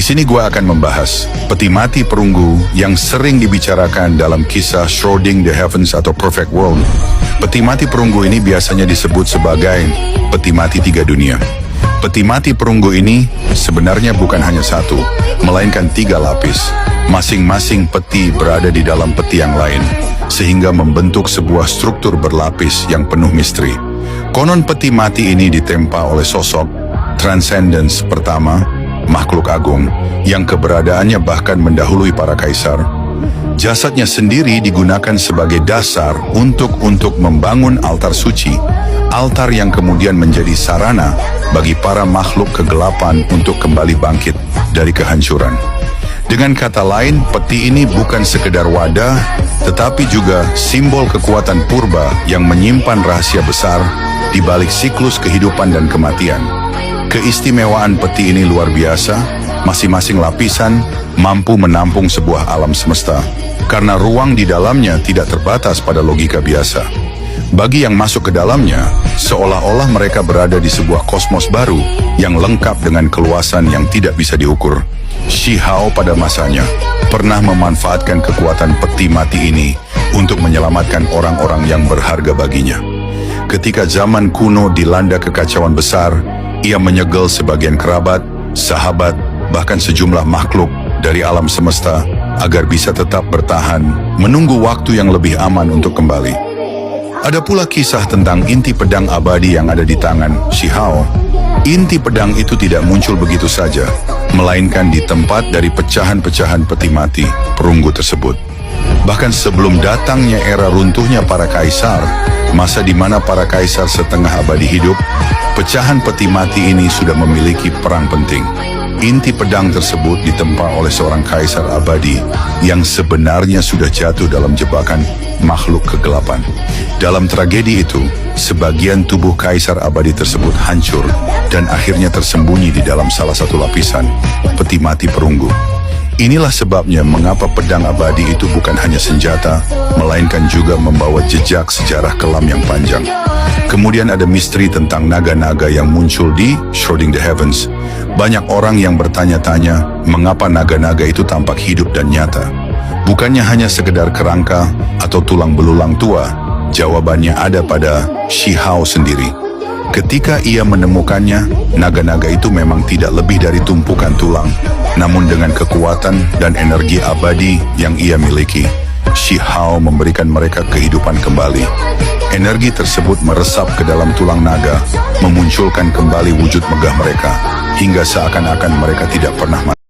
sini gua akan membahas peti mati perunggu yang sering dibicarakan dalam kisah Shrouding the Heavens atau Perfect World. Peti mati perunggu ini biasanya disebut sebagai peti mati tiga dunia. Peti mati perunggu ini sebenarnya bukan hanya satu, melainkan tiga lapis. Masing-masing peti berada di dalam peti yang lain, sehingga membentuk sebuah struktur berlapis yang penuh misteri. Konon peti mati ini ditempa oleh sosok Transcendence pertama, makhluk agung, yang keberadaannya bahkan mendahului para kaisar. Jasadnya sendiri digunakan sebagai dasar untuk membangun altar suci, altar yang kemudian menjadi sarana bagi para makhluk kegelapan untuk kembali bangkit dari kehancuran. Dengan kata lain, peti ini bukan sekedar wadah, tetapi juga simbol kekuatan purba yang menyimpan rahasia besar di balik siklus kehidupan dan kematian. Keistimewaan peti ini luar biasa, masing-masing lapisan mampu menampung sebuah alam semesta, karena ruang di dalamnya tidak terbatas pada logika biasa. Bagi yang masuk ke dalamnya, seolah-olah mereka berada di sebuah kosmos baru yang lengkap dengan keluasan yang tidak bisa diukur. Shi Hao pada masanya pernah memanfaatkan kekuatan peti mati ini untuk menyelamatkan orang-orang yang berharga baginya. Ketika zaman kuno dilanda kekacauan besar, ia menyegel sebagian kerabat, sahabat, bahkan sejumlah makhluk dari alam semesta agar bisa tetap bertahan, menunggu waktu yang lebih aman untuk kembali. Ada pula kisah tentang inti pedang abadi yang ada di tangan Shi Hao. Inti pedang itu tidak muncul begitu saja, melainkan di tempat dari pecahan-pecahan peti mati perunggu tersebut. Bahkan sebelum datangnya era runtuhnya para kaisar, masa di mana para kaisar setengah abadi hidup, pecahan peti mati ini sudah memiliki peran penting. Inti pedang tersebut ditempa oleh seorang kaisar abadi yang sebenarnya sudah jatuh dalam jebakan makhluk kegelapan. Dalam tragedi itu, sebagian tubuh kaisar abadi tersebut hancur dan akhirnya tersembunyi di dalam salah satu lapisan peti mati perunggu. Inilah sebabnya mengapa pedang abadi itu bukan hanya senjata, melainkan juga membawa jejak sejarah kelam yang panjang. Kemudian ada misteri tentang naga-naga yang muncul di Shrouding the Heavens. Banyak orang yang bertanya-tanya mengapa naga-naga itu tampak hidup dan nyata. Bukannya hanya sekedar kerangka atau tulang belulang tua, jawabannya ada pada Shi Hao sendiri. Ketika ia menemukannya, naga-naga itu memang tidak lebih dari tumpukan tulang, namun dengan kekuatan dan energi abadi yang ia miliki, Shi Hao memberikan mereka kehidupan kembali. Energi tersebut meresap ke dalam tulang naga, memunculkan kembali wujud megah mereka, hingga seakan-akan mereka tidak pernah mati.